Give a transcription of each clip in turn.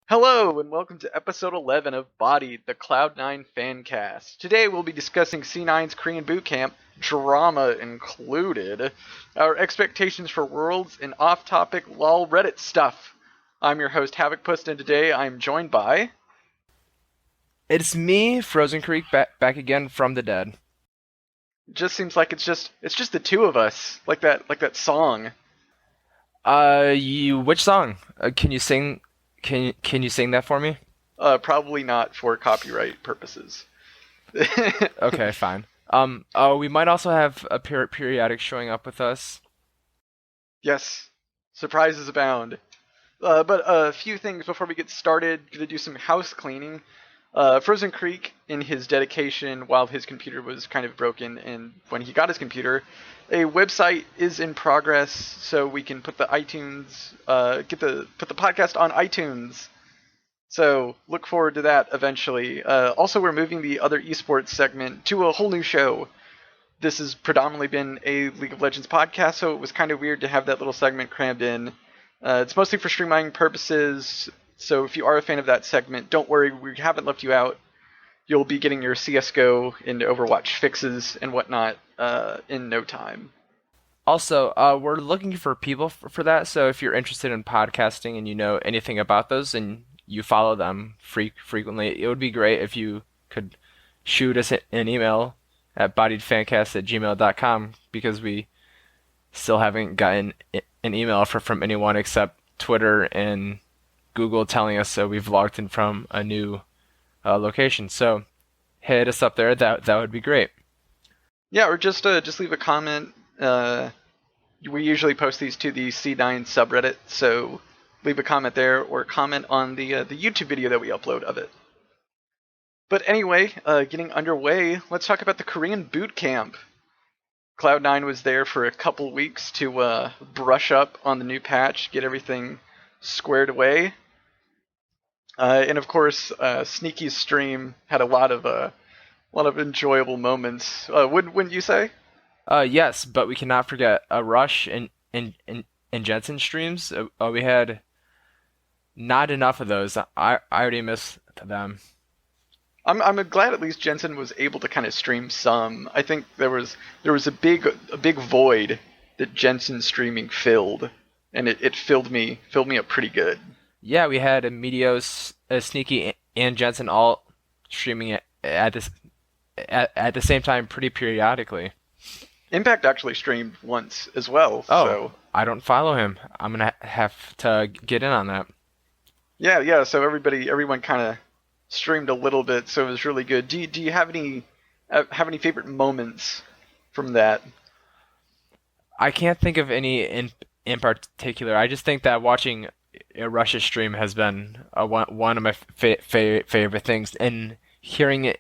Hello, and welcome to episode 11 of Bodied, the Cloud9 Fancast. Today we'll be discussing C9's Korean boot camp, drama included, our expectations for Worlds, and off-topic lol Reddit stuff. I'm your host, havokpus, and today I'm joined by... It's me, Frozencreek, back again from the dead. Just seems like it's just the two of us, like that song. Which song? Can you sing? Can you sing that for me? Probably not for copyright purposes. Okay, fine. We might also have a periodic showing up with us. Yes, surprises abound. But a few things before we get started. Gonna do some house cleaning. Frozencreek, in his dedication while his computer was kind of broken, and when he got his computer, a website is in progress, so we can put the put the podcast on iTunes. So look forward to that eventually. Also, we're moving the other esports segment to a whole new show. This has predominantly been a League of Legends podcast, so it was kind of weird to have that little segment crammed in. It's mostly for streaming purposes, so if you are a fan of that segment, don't worry, we haven't left you out. You'll be getting your CSGO and Overwatch fixes and whatnot in no time. Also, we're looking for people for that. So if you're interested in podcasting and you know anything about those and you follow them frequently, it would be great if you could shoot us an email at bodiedfancast@gmail.com because we still haven't gotten an email from anyone except Twitter and Google telling us so we've logged in from a new location. So hit us up there. That would be great. Yeah, or just leave a comment. We usually post these to the C9 subreddit, so leave a comment there or comment on the YouTube video that we upload of it. But anyway, getting underway, let's talk about the Korean boot camp. Cloud9 was there for a couple weeks to brush up on the new patch, get everything squared away. And of course, Sneaky's stream had a lot of enjoyable moments. Wouldn't you say? Yes, but we cannot forget a Rush and Jensen streams. We had not enough of those. I already miss them. I'm glad at least Jensen was able to kind of stream some. I think there was a big void that Jensen streaming filled, and it filled me up pretty good. Yeah, we had Meteos, Sneaky, and Jensen all streaming at this at the same time pretty periodically. Impact actually streamed once as well, Oh, so I don't follow him. I'm gonna have to get in on that. yeah. So everyone kind of streamed a little bit, so it was really good. Do you have any favorite moments from that? I can't think of any in particular. I just think that watching a Russia stream has been one of my favorite things, and hearing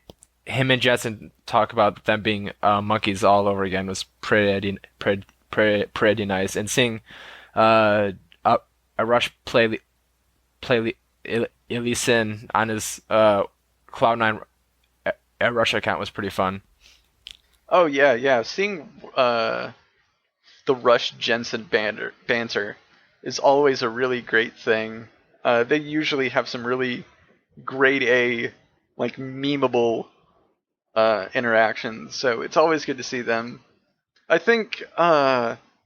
him and Jensen talk about them being monkeys all over again was pretty nice, and seeing uh, a Rush play Lee on his Cloud9 Russia account was pretty fun. Oh yeah. Seeing the Rush Jensen banter is always a really great thing. They usually have some really grade A, like memeable interactions, so it's always good to see them. I think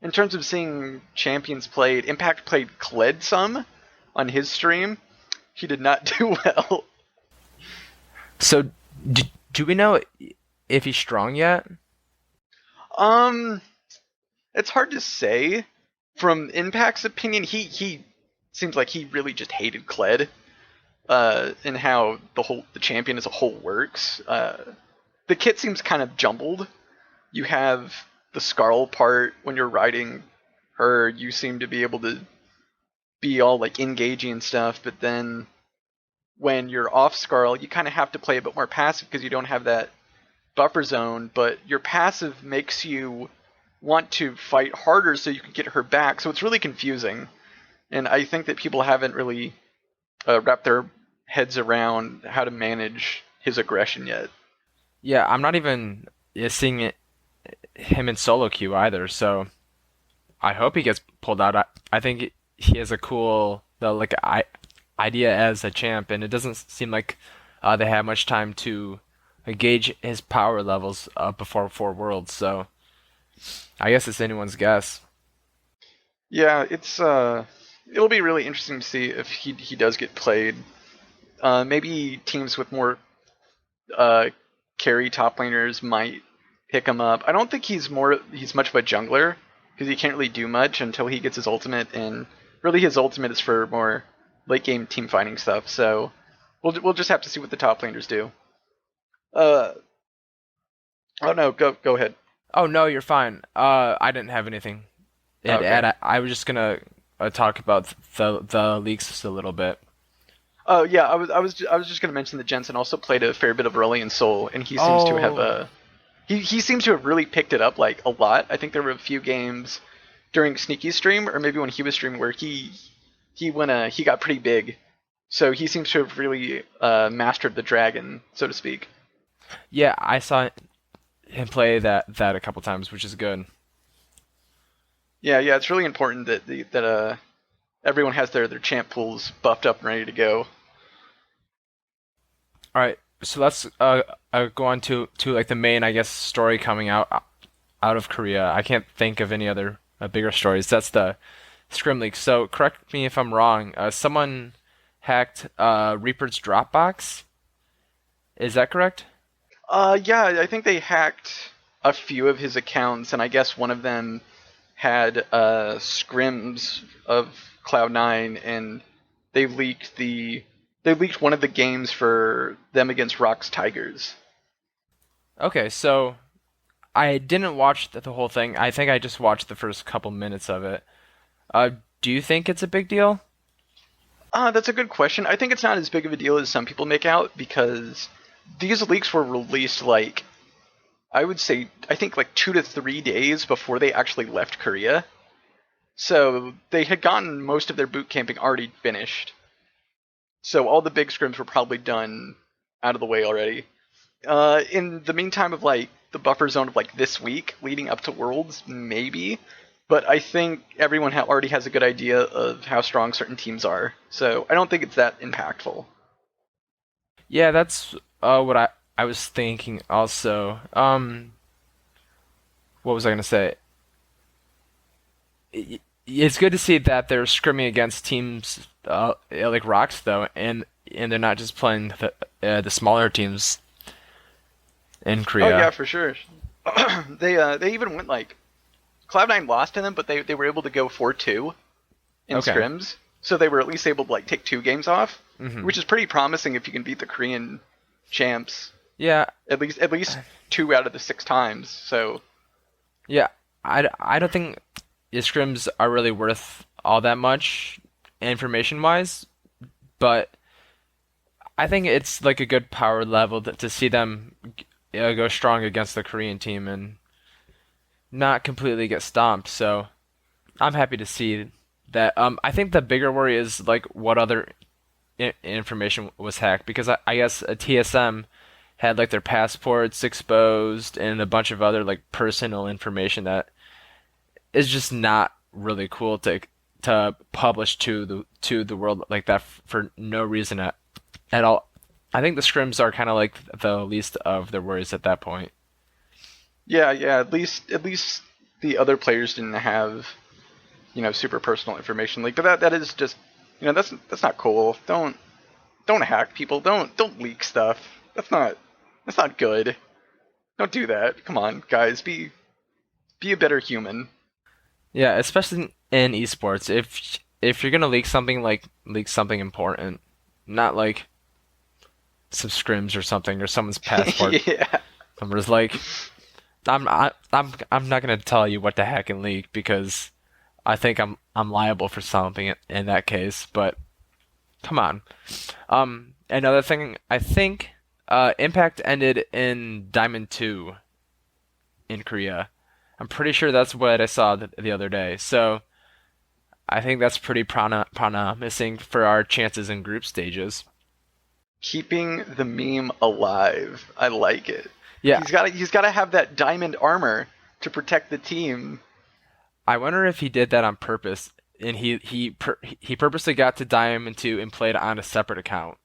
in terms of seeing champions played, Impact played Kled some on his stream. He did not do well. So, do we know if he's strong yet? Um, it's hard to say. From Impact's opinion, he seems like he really just hated Kled, and how the champion as a whole works. The kit seems kind of jumbled. You have the Skarl part when you're riding her. You seem to be able to be all like engaging and stuff, but then when you're off Skarl, you kind of have to play a bit more passive because you don't have that buffer zone. But your passive makes you want to fight harder so you can get her back. So it's really confusing, and I think that people haven't really wrapped their heads around how to manage his aggression yet. Yeah, I'm not even seeing him in solo queue either. So I hope he gets pulled out. I think he has a cool, like idea as a champ, and it doesn't seem like they had much time to gauge his power levels before four worlds. So I guess it's anyone's guess. Yeah, it'll be really interesting to see if he does get played. Maybe teams with more uh, carry top laners might pick him up. I don't think he's much of a jungler because he can't really do much until he gets his ultimate, and really his ultimate is for more late game team fighting stuff. So we'll just have to see what the top laners do. Uh oh no, go ahead. Oh no, you're fine. I didn't have anything to Okay. add. I was just gonna talk about the leaks just a little bit. Oh yeah, I was just gonna mention that Jensen also played a fair bit of Aurelion Soul, and he seems to have Oh, he seems to have really picked it up like a lot. I think there were a few games during Sneaky's stream, or maybe when he was streaming, where he got pretty big. So he seems to have really mastered the dragon, so to speak. yeah, I saw him play that a couple times, which is good. Yeah, yeah, it's really important that everyone has their champ pools buffed up and ready to go. All right, so let's go on to like the main, I guess, story coming out of Korea. I can't think of any other bigger stories. That's the Scrim leak. So correct me if I'm wrong. Someone hacked Reaper's Dropbox. Is that correct? Yeah, I think they hacked a few of his accounts, and I guess one of them had scrims of Cloud9, and they leaked they leaked one of the games for them against Rock's Tigers. Okay, so I didn't watch the whole thing. I think I just watched the first couple minutes of it. Uh, do you think it's a big deal? That's a good question. I think it's not as big of a deal as some people make out because these leaks were released like I would say I think like 2 to 3 days before they actually left Korea. So they had gotten most of their boot camping already finished. So all the big scrims were probably done out of the way already. In the meantime of like the buffer zone of like this week leading up to Worlds, maybe. But I think everyone already has a good idea of how strong certain teams are. So I don't think it's that impactful. Yeah, that's what I was thinking also. What was I gonna say? It's good to see that they're scrimming against teams like Rocks though, and they're not just playing the smaller teams in Oh yeah, Korea. for sure. They even went like Cloud9 lost to them, but they were able to go 4-2 in Okay. scrims. So they were at least able to like take 2 games off, Hmm. which is pretty promising if you can beat the Korean champs Yeah, at least 2 out of the 6 times. So yeah. I don't think the scrims are really worth all that much information wise, but I think it's like a good power level to see them go strong against the Korean team and not completely get stomped. So I'm happy to see that. I think the bigger worry is like what other information was hacked because I guess a TSM had like their passports exposed and a bunch of other like personal information that is just not really cool to publish to the world like that for no reason at all. I think the scrims are kind of like the least of their worries at that point. yeah, yeah. At least the other players didn't have super personal information leaked. But that is just that's not cool. Don't hack people. Don't leak stuff. That's not good. Don't do that. Come on, guys. Be a better human. Yeah, especially in esports. If you're gonna leak something, like leak something important, not like some scrims or something or someone's passport Yeah. numbers. Like I'm not gonna tell you what to hack and leak because I think I'm liable for something in that case. But come on. Another thing, I think Impact ended in Diamond 2 in Korea. I'm pretty sure that's what I saw the other day. So I think that's pretty promising for our chances in group stages. Keeping the meme alive. I like it. Yeah, He's got to have that diamond armor to protect the team. I wonder if he did that on purpose. and he purposely got to Diamond 2 and played on a separate account.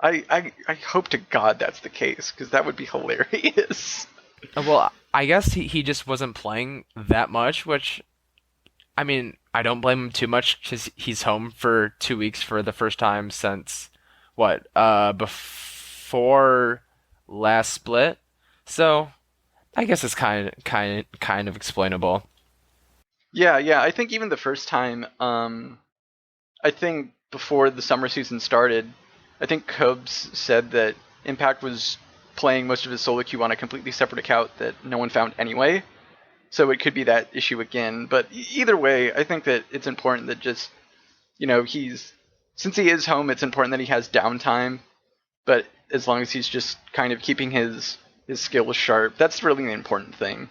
I hope to God that's the case, because that would be hilarious. Well, I guess he just wasn't playing that much, which I mean, I don't blame him too much because he's home for 2 weeks for the first time since what before last split. So I guess it's kind of explainable. Yeah, yeah. I think even the first time, I think before the summer season started, I think Cubs said that Impact was playing most of his solo queue on a completely separate account that no one found anyway. So it could be that issue again. But either way, I think that it's important that just, he's, since he is home, it's important that he has downtime. But as long as he's just kind of keeping his skills sharp, that's really the important thing.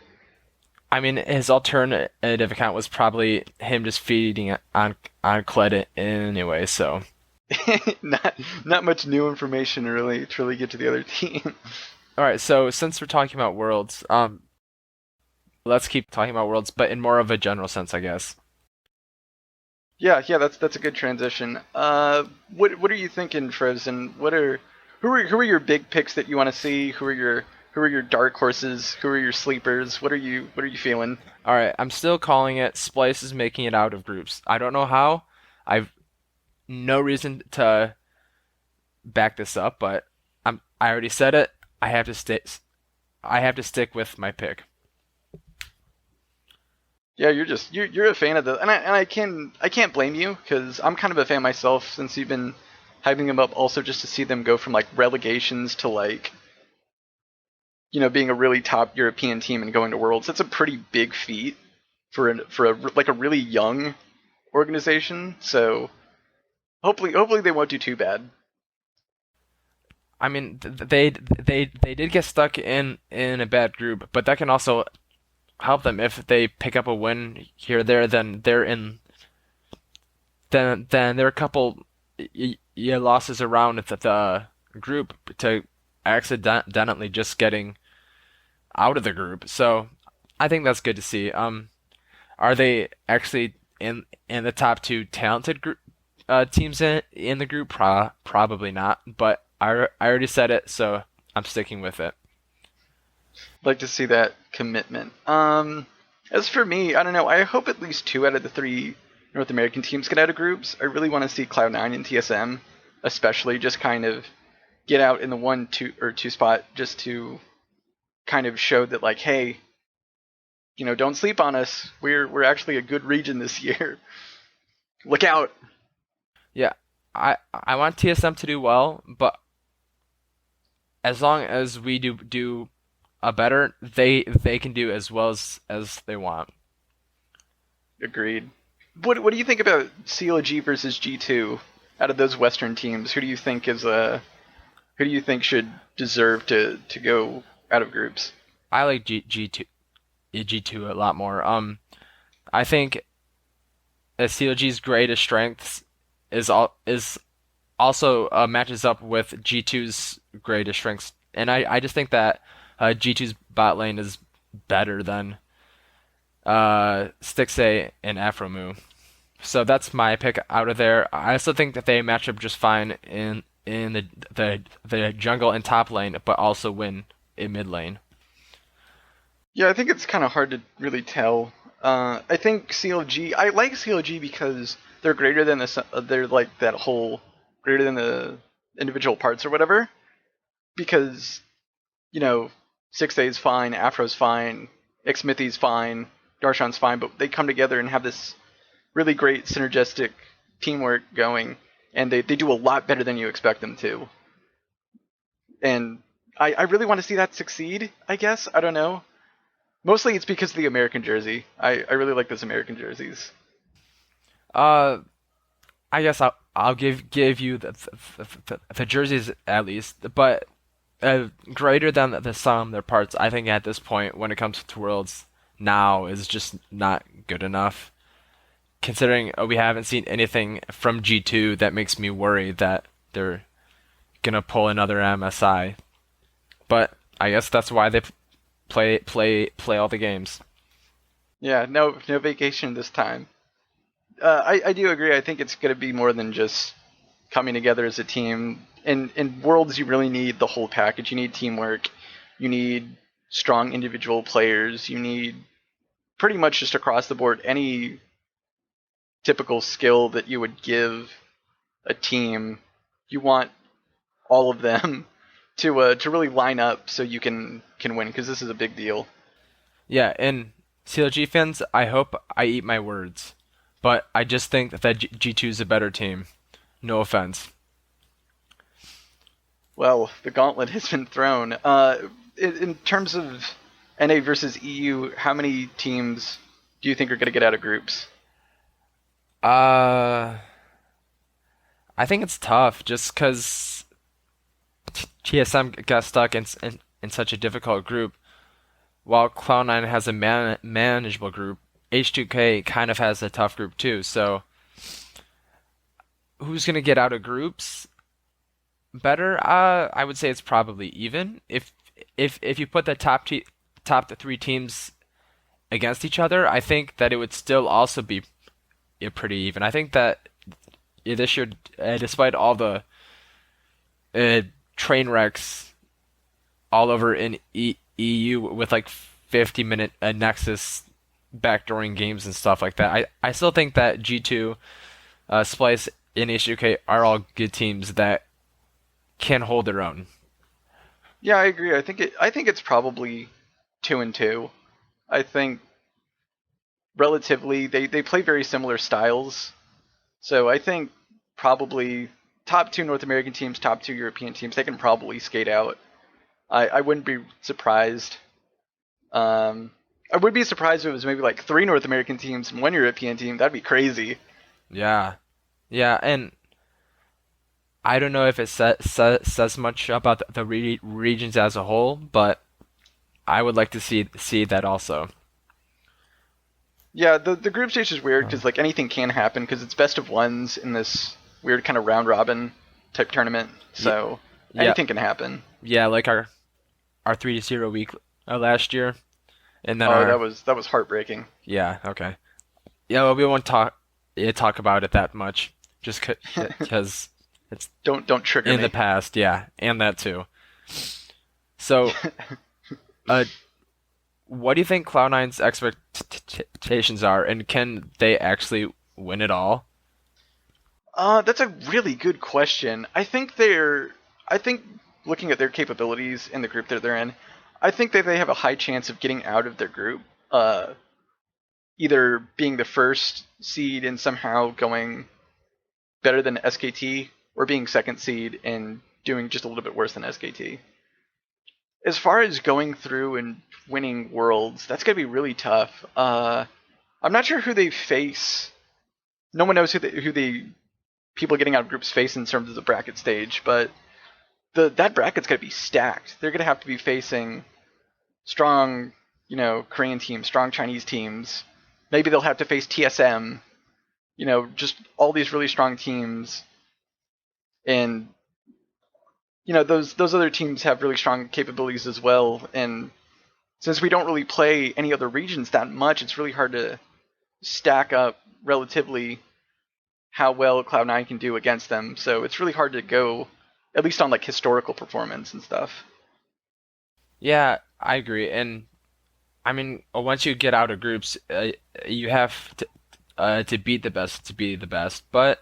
I mean, his alternative account was probably him just feeding on Kled anyway. So not much new information to really get to the other team. all right, so since we're talking about worlds, let's keep talking about worlds, but in more of a general sense, I guess. Yeah, that's a good transition. What are you thinking, Frozen? Who are your big picks that you want to see? Who are your dark horses? Who are your sleepers? What are you feeling? All right, I'm still calling it. Splyce is making it out of groups. I don't know how. I've no reason to back this up, but I already said it. I have to stay. I have to stick with my pick. Yeah, you're a fan of the, and I can't blame you because I'm kind of a fan myself since you've been hyping them up also just to see them go from like relegations to like being a really top European team and going to Worlds. That's a pretty big feat for like a really young organization. So hopefully they won't do too bad. I mean, they did get stuck in a bad group, but that can also help them if they pick up a win here or there. Then there are a couple losses around the group to accidentally just getting out of the group. So I think that's good to see. Are they actually in the top two talented teams in the group? Probably not. But I already said it, so I'm sticking with it. Like to see that commitment. As for me, I don't know. I hope at least two out of the three North American teams get out of groups. I really want to see Cloud9 and TSM, especially, just kind of get out in the 1, 2 spot, just to kind of show that, like, hey, don't sleep on us. We're actually a good region this year. Look out. Yeah, I want TSM to do well, but as long as we do a better, they can do as well as they want. Agreed. What do you think about CLG versus G2 out of those Western teams? Who do you think should deserve to go out of groups? I like G2 a lot more. I think CLG's greatest strengths is also matches up with G2's greatest strengths, and I just think that G2's bot lane is better than Stixxay and Afromu. So that's my pick out of there. I also think that they match up just fine in the jungle and top lane, but also win in mid lane. Yeah, I think it's kind of hard to really tell. I think CLG. I like CLG because they're greater than they're like that whole greater than the individual parts or whatever. Because Stixxay's fine, Afro's fine, Xmithy's fine, Darshan's fine, but they come together and have this really great synergistic teamwork going, and they do a lot better than you expect them to. And I really want to see that succeed, I guess. I don't know. Mostly it's because of the American jersey. I really like those American jerseys. Uh, I guess I'll give you the jerseys at least, but greater than the sum of their parts. I think at this point, when it comes to Worlds now, is just not good enough. Considering we haven't seen anything from G2 that makes me worry that they're gonna pull another MSI. But I guess that's why they play all the games. Yeah, no vacation this time. I do agree. I think it's going to be more than just coming together as a team. In Worlds, you really need the whole package. You need teamwork. You need strong individual players. You need pretty much just across the board any typical skill that you would give a team. You want all of them to really line up so you can win, because this is a big deal. Yeah, and CLG fans, I hope I eat my words, but I just think that G2 is a better team. No offense. Well, the gauntlet has been thrown. In terms of NA versus EU, how many teams do you think are going to get out of groups? Uh, I think it's tough just because TSM got stuck in such a difficult group, while Cloud9 has a manageable group. H2K kind of has a tough group too. So who's gonna get out of groups better? I would say it's probably even. If you put the top three teams against each other, I think that it would still also be pretty even. I think that this year, despite all the uh, train wrecks all over in EU with like 50-minute Nexus backdooring games and stuff like that, I still think that G2, Splyce, and H2K are all good teams that can hold their own. Yeah, I agree. I think it's probably 2-2. I think relatively they play very similar styles. So I think probably top two North American teams, top two European teams, they can probably skate out. I wouldn't be surprised. I would be surprised if it was maybe like three North American teams and one European team. That'd be crazy. Yeah, yeah, and I don't know if it says much about the regions as a whole, but I would like to see that also. Yeah, the group stage is weird Uh, because like anything can happen because it's best of ones in this weird kind of round robin type tournament. y- So yeah, anything can happen. yeah, like our 3-0 week last year, and then Oh, our that was heartbreaking. yeah, okay, yeah, well, we won't talk about it that much, just because it's Don't trigger in the me. past, yeah, and that too. So, uh, what do you think Cloud9's expectations are, and can they actually win it all? That's a really good question. I think looking at their capabilities in the group that they're in, I think that they have a high chance of getting out of their group. Either being the first seed and somehow going better than SKT, or being second seed and doing just a little bit worse than SKT. As far as going through and winning worlds, that's gonna be really tough. I'm not sure who they face. No one knows who the people getting out of groups face in terms of the bracket stage, but that bracket's gonna be stacked. They're gonna have to be facing strong, Korean teams, strong Chinese teams. Maybe they'll have to face TSM. Just all these really strong teams, and those other teams have really strong capabilities as well. And since we don't really play any other regions that much, it's really hard to stack up relatively how well Cloud9 can do against them. So it's really hard to go, at least on like historical performance and stuff. Yeah, I agree, and I mean, once you get out of groups, you have to beat the best to be the best. But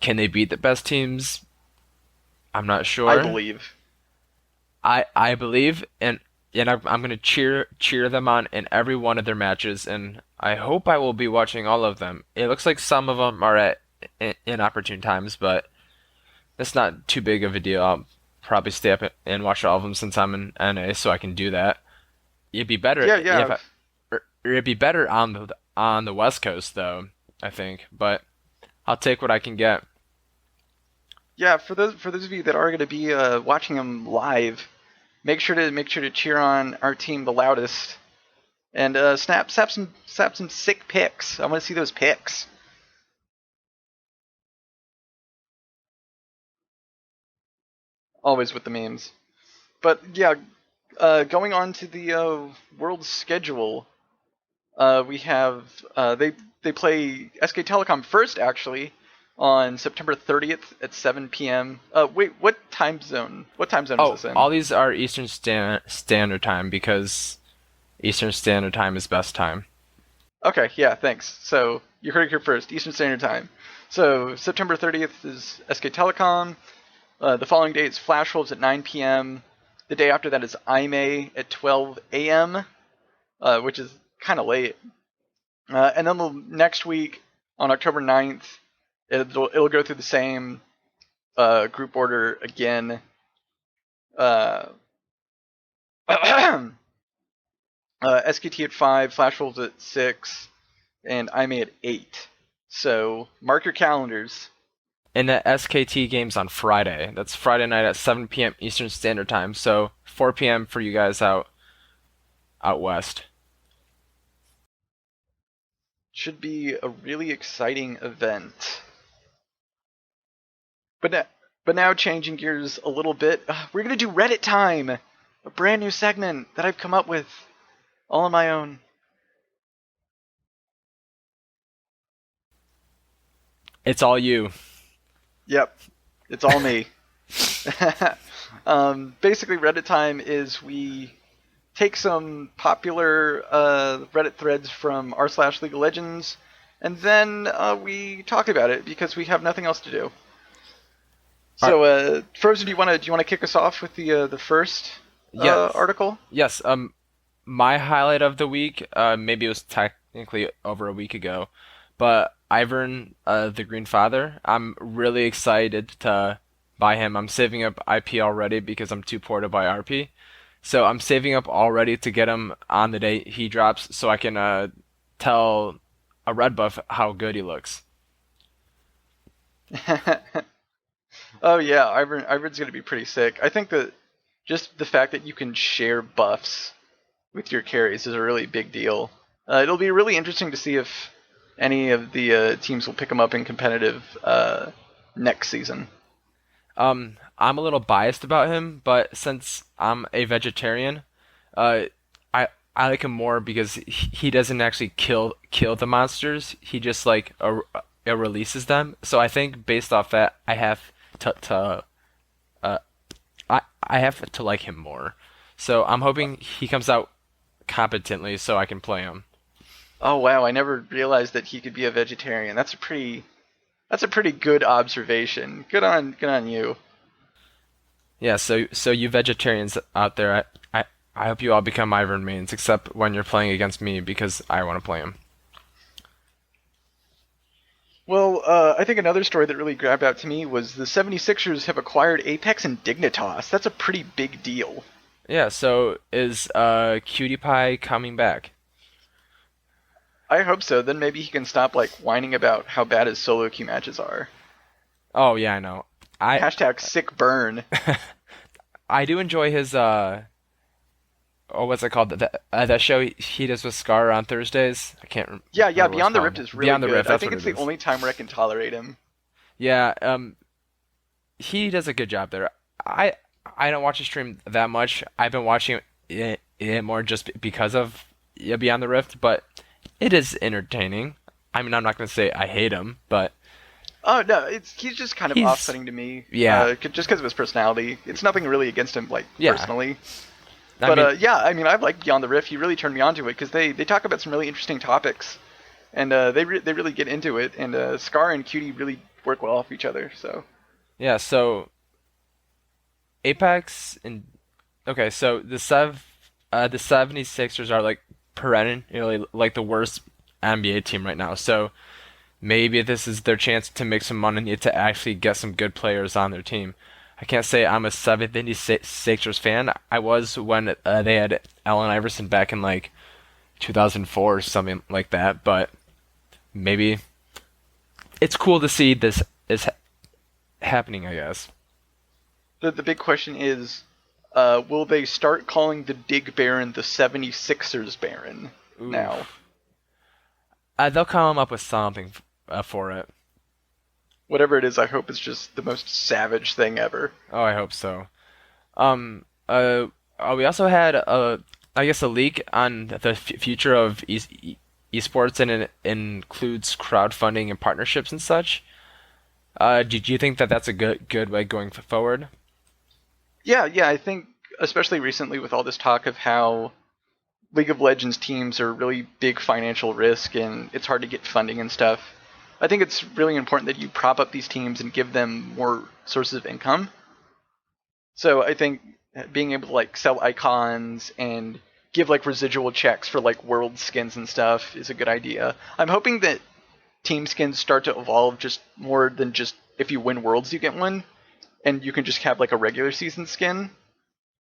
can they beat the best teams? I'm not I sure. believe. I believe, and I'm gonna cheer them on in every one of their matches, and I hope I will be watching all of them. It looks like some of them are at inopportune times, but that's not too big of a deal. I'll probably stay up and watch all of them since I'm in NA, so I can do that. It'd be better Yeah, if yeah, it'd be better on the West Coast though, I think, but I'll take what I can get. yeah. For those of you that are going to be watching them live, make sure to cheer on our team the loudest, and snap some sick pics. I want to see those pics. Always with the memes. But yeah, going on to the world schedule. We have they play SK Telecom first actually on September 30th at 7 p.m. Wait, what time zone? What time zone is Oh, this in? all these are Eastern Standard Time because Eastern Standard Time is best time. Okay, yeah, thanks. So you heard it here first, Eastern Standard Time. So September 30th is SK Telecom. The following day is Flash Wolves at 9 p.m. The day after that is IME at 12 a.m., which is kind of late. And then the next week, on October 9th, it'll go through the same group order again. Uh, SKT at 5, Flash Wolves at 6, and IME at 8. So mark your calendars. And the SKT game's on Friday. That's Friday night at 7 p.m. Eastern Standard Time. So 4 p.m. for you guys out west. Should be a really exciting event. But now changing gears a little bit, we're gonna do Reddit time, a brand new segment that I've come up with all on my own. It's all you. Yep, it's all me. Basically, Reddit time is we take some popular Reddit threads from r/League of Legends, and then we talk about it because we have nothing else to do. So, Frozen, do you want to kick us off with the first Yes. article? Yes. My highlight of the week, maybe it was technically over a week ago, but Ivern, the Green Father. I'm really excited to buy him. I'm saving up IP already because I'm too poor to buy RP. So I'm saving up already to get him on the day he drops, so I can tell a red buff how good he looks. Oh yeah, Ivern's gonna be pretty sick. I think that just the fact that you can share buffs with your carries is a really big deal. It'll be really interesting to see if any of the teams will pick him up in competitive next season. I'm a little biased about him, but since I'm a vegetarian, uh, I like him more because he doesn't actually kill the monsters. He just like releases them. So I think based off that, to uh, I have to like him more. So I'm hoping he comes out competently so I can play him. Oh wow, I never realized that he could be a vegetarian. That's a pretty good observation. Good on you. Yeah, so you vegetarians out there, I hope you all become Ivern mains, except when you're playing against me because I want to play him. Well, I think another story that really grabbed out to me was the 76ers have acquired Apex and Dignitas. That's a pretty big deal. Yeah, so is Cutie Pie coming back? I hope so. Then maybe he can stop like whining about how bad his solo queue matches are. Oh yeah, I know. I Hashtag sick burn. I do enjoy his oh what's it called that show he does with Scar on Thursdays. I can't Yeah, remember what it's Beyond the called. Rift is really Beyond the good. Rift, I that's think what it's it the is. only time where I can tolerate him. Yeah, he does a good job there. I I don't watch his stream that much. I've been watching it more just because of yeah, Beyond the Rift, but it is entertaining. I mean, I'm not gonna say I hate him, but Oh no, he's just kind of he's off-putting to me. yeah, Just because of his personality. It's nothing really against him, like yeah. personally. I But mean, yeah, I mean, I like Beyond the Rift. He really turned me on to it because they talk about some really interesting topics, and they really get into it. And Scar and Cutie really work well off each other. So yeah. So Apex and okay, so the 76ers are like perennially like the worst NBA team right now. So maybe this is their chance to make some money to actually get some good players on their team. I can't say I'm a 76ers fan. I was when they had Allen Iverson back in like 2004 or something like that, but maybe it's cool to see this is happening, I guess. the big question is, will they start calling the Dig Baron the 76ers Baron now? Oof. They'll come up with something for it. Whatever it is, I hope it's just the most savage thing ever. Oh, I hope so. We also had I guess a leak on the future of esports and it includes crowdfunding and partnerships and such. Do you think that that's a good way going forward? Yeah, I think especially recently with all this talk of how League of Legends teams are really big financial risk and it's hard to get funding and stuff. I think it's really important that you prop up these teams and give them more sources of income. So I think being able to like sell icons and give like residual checks for like world skins and stuff is a good idea. I'm hoping that team skins start to evolve just more than just if you win worlds you get one, and you can just have like a regular season skin.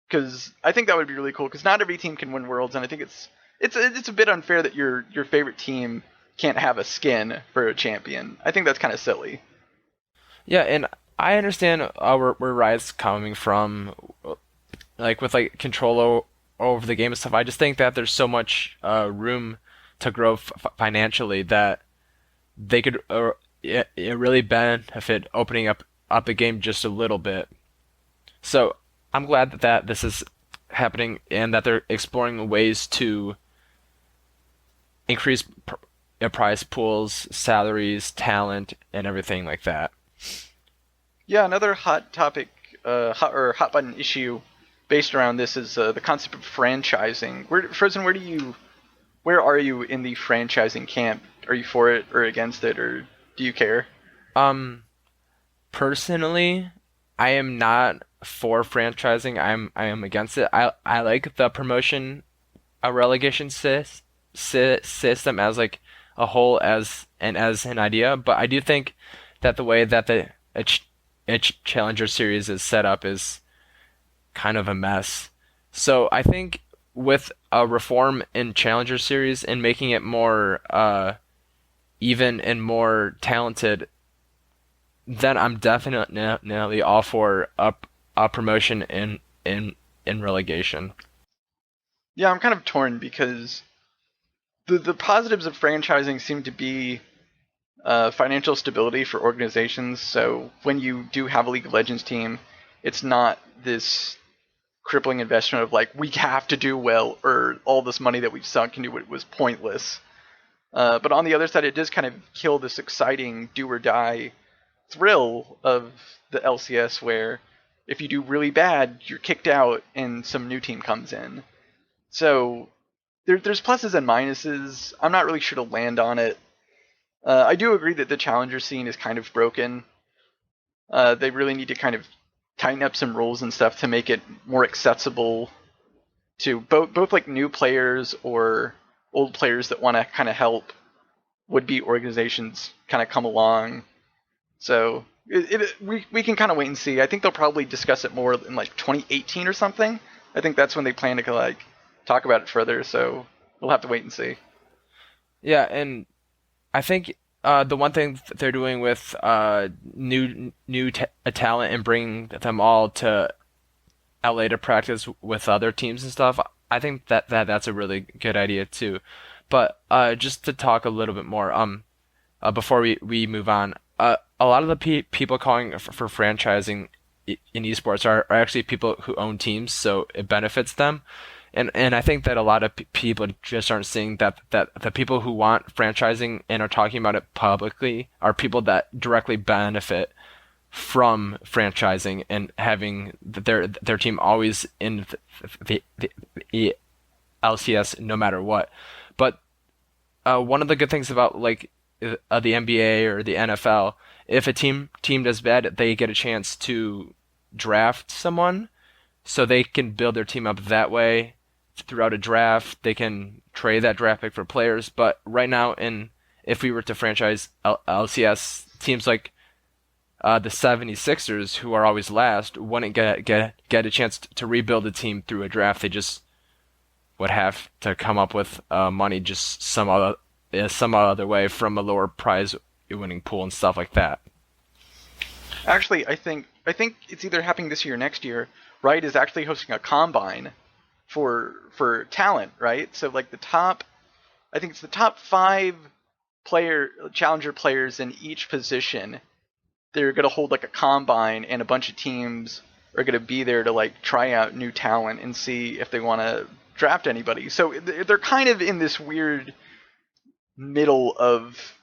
Because I think that would be really cool. Because not every team can win worlds, and I think it's a bit unfair that your favorite team can't have a skin for a champion. I think that's kind of silly. Yeah, and I understand where Riot's coming from, like with like control over the game and stuff. I just think that there's so much room to grow financially that they could it really benefit opening up the game just a little bit. So I'm glad that this is happening and that they're exploring ways to increase prize pools, salaries, talent, and everything like that. Yeah, another hot topic, hot button issue based around this is the concept of franchising. Frozen, where are you in the franchising camp? Are you for it or against it, or do you care? Um, Personally, I am not for franchising. I am against it. I like the promotion a relegation system as like a whole as an idea, but I do think that the way that a Challenger series is set up is kind of a mess. So I think with a reform in Challenger series and making it more even and more talented, then I'm definitely all for a promotion in relegation. Yeah, I'm kind of torn because the positives of franchising seem to be financial stability for organizations. So when you do have a League of Legends team, it's not this crippling investment of like we have to do well or all this money that we've sunk into it was pointless. But on the other side, it does kind of kill this exciting do or die thrill of the LCS where if you do really bad, you're kicked out and some new team comes in. So there's pluses and minuses. I'm not really sure to land on it. I do agree that the challenger scene is kind of broken. They really need to kind of tighten up some rules and stuff to make it more accessible to both like new players or old players that want to kind of help would be organizations kind of come along. So we can kind of wait and see. I think they'll probably discuss it more in like 2018 or something. I think that's when they plan to like talk about it further. So we'll have to wait and see. Yeah, and I think the one thing they're doing with new talent and bringing them all to LA to practice with other teams and stuff, I think that's a really good idea too. But just to talk a little bit more, before we move on, a lot of the people calling for franchising in esports are actually people who own teams, so it benefits them. And I think that a lot of people just aren't seeing that the people who want franchising and are talking about it publicly are people that directly benefit from franchising and having their team always in the LCS no matter what. But one of the good things about like the NBA or the NFL, if a team does bad, they get a chance to draft someone, so they can build their team up that way throughout a draft. They can trade that draft pick for players. But right now, if we were to franchise LCS, teams like the 76ers, who are always last, wouldn't get a chance to rebuild a team through a draft. They just would have to come up with money just some other way from a lower prize winning pool and stuff like that. Actually, I think it's either happening this year or next year. Riot is actually hosting a combine for talent, right? So like I think it's the top 5 challenger players in each position. They're gonna hold like a combine, and a bunch of teams are gonna be there to like try out new talent and see if they want to draft anybody. So they're kind of in this weird middle of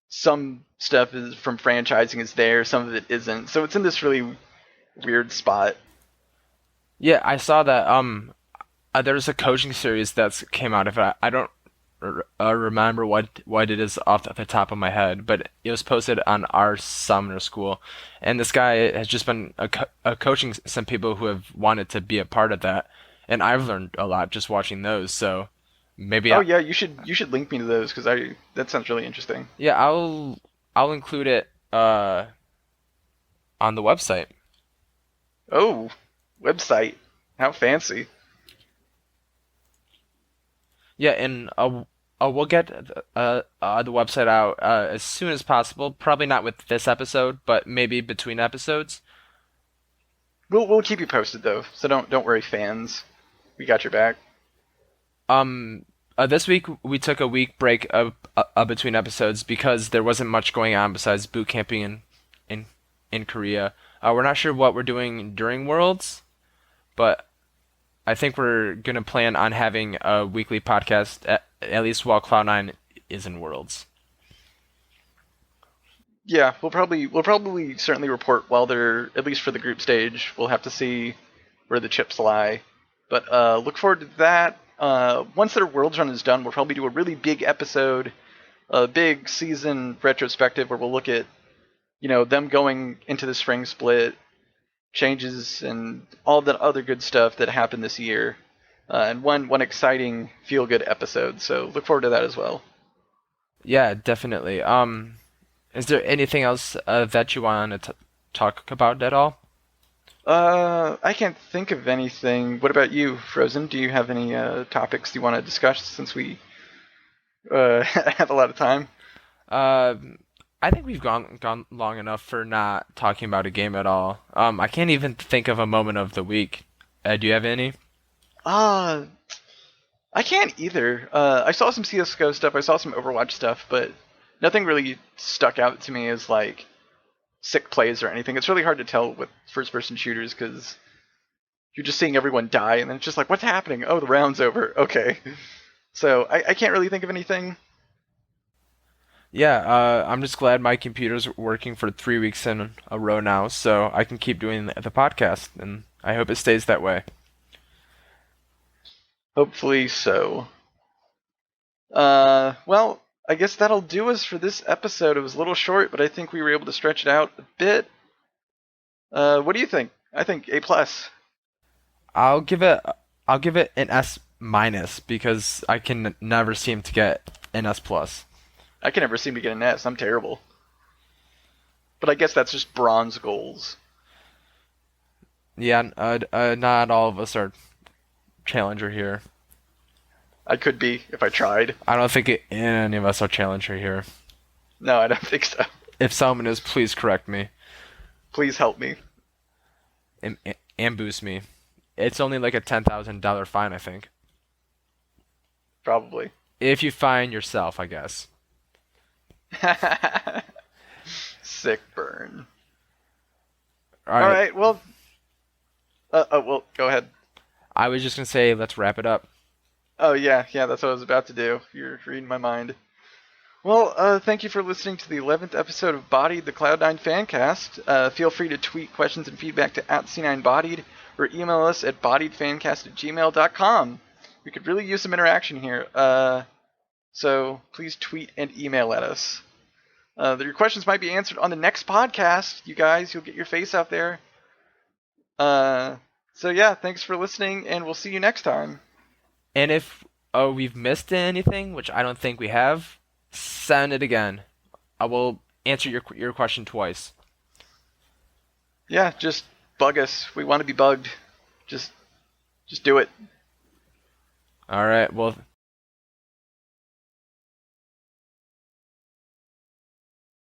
some stuff is from franchising is there, some of it isn't. So it's in this really weird spot. Yeah, I saw that. There's a coaching series that's came out of it. I don't remember what it is off the top of my head, but it was posted on our summer school, and this guy has just been coaching some people who have wanted to be a part of that, and I've learned a lot just watching those. So maybe Oh yeah, you should link me to those because I that sounds really interesting. yeah, I'll include it on the website. Oh, website, how fancy. Yeah, and we'll get the website out as soon as possible. Probably not with this episode, but maybe between episodes. We'll keep you posted though, so don't worry, fans. We got your back. This week we took a week break between episodes because there wasn't much going on besides boot camping in in Korea. We're not sure what we're doing during Worlds, but I think we're gonna plan on having a weekly podcast at least while Cloud9 is in Worlds. Yeah, we'll probably certainly report while they're at least for the group stage. We'll have to see where the chips lie, but look forward to that. Once their Worlds run is done, we'll probably do a really big episode, a big season retrospective where we'll look at them going into the spring split, changes, and all the other good stuff that happened this year, and one exciting feel good episode. So look forward to that as well. Yeah, definitely. Is there anything else that you want to talk about at all? I can't think of anything. What about you, Frozen? Do you have any topics you want to discuss since we have a lot of time? Uh, I think we've gone long enough for not talking about a game at all. I can't even think of a moment of the week. Do you have any? Uh, I can't either. I saw some CS:GO stuff. I saw some Overwatch stuff, but nothing really stuck out to me as like sick plays or anything. It's really hard to tell with first-person shooters because you're just seeing everyone die, and then it's just like, what's happening? Oh, the round's over. Okay. So I can't really think of anything. Yeah, I'm just glad my computer's working for 3 weeks in a row now, so I can keep doing the podcast, and I hope it stays that way. Hopefully so. Well, I guess that'll do us for this episode. It was a little short, but I think we were able to stretch it out a bit. What do you think? I think A plus. I'll give it I'll give it an S minus because I can never seem to get an S plus. I can never seem to get an S. I'm terrible. But I guess that's just bronze goals. Yeah, not all of us are challenger here. I could be if I tried. I don't think any of us are challenger here. No, I don't think so. If someone is, please correct me Please help me. and boost me. It's only like a $10,000 fine, I think. Probably. If you fine yourself, I guess. Sick burn. All All right. right. Well. Well, go ahead. I was just gonna say, let's wrap it up. Oh yeah, that's what I was about to do. You're reading my mind. Well, thank you for listening to the 11th episode of Bodied, the Cloud9 Fancast. Feel free to tweet questions and feedback to @C9Bodied or email us at bodiedfancast@gmail.com. We could really use some interaction here. So please tweet and email at us. Your questions might be answered on the next podcast. You guys, you'll get your face out there. So yeah, thanks for listening, and we'll see you next time. And if we've missed anything, which I don't think we have, send it again. I will answer your question twice. Yeah, just bug us. We want to be bugged. Just do it. All right. Well,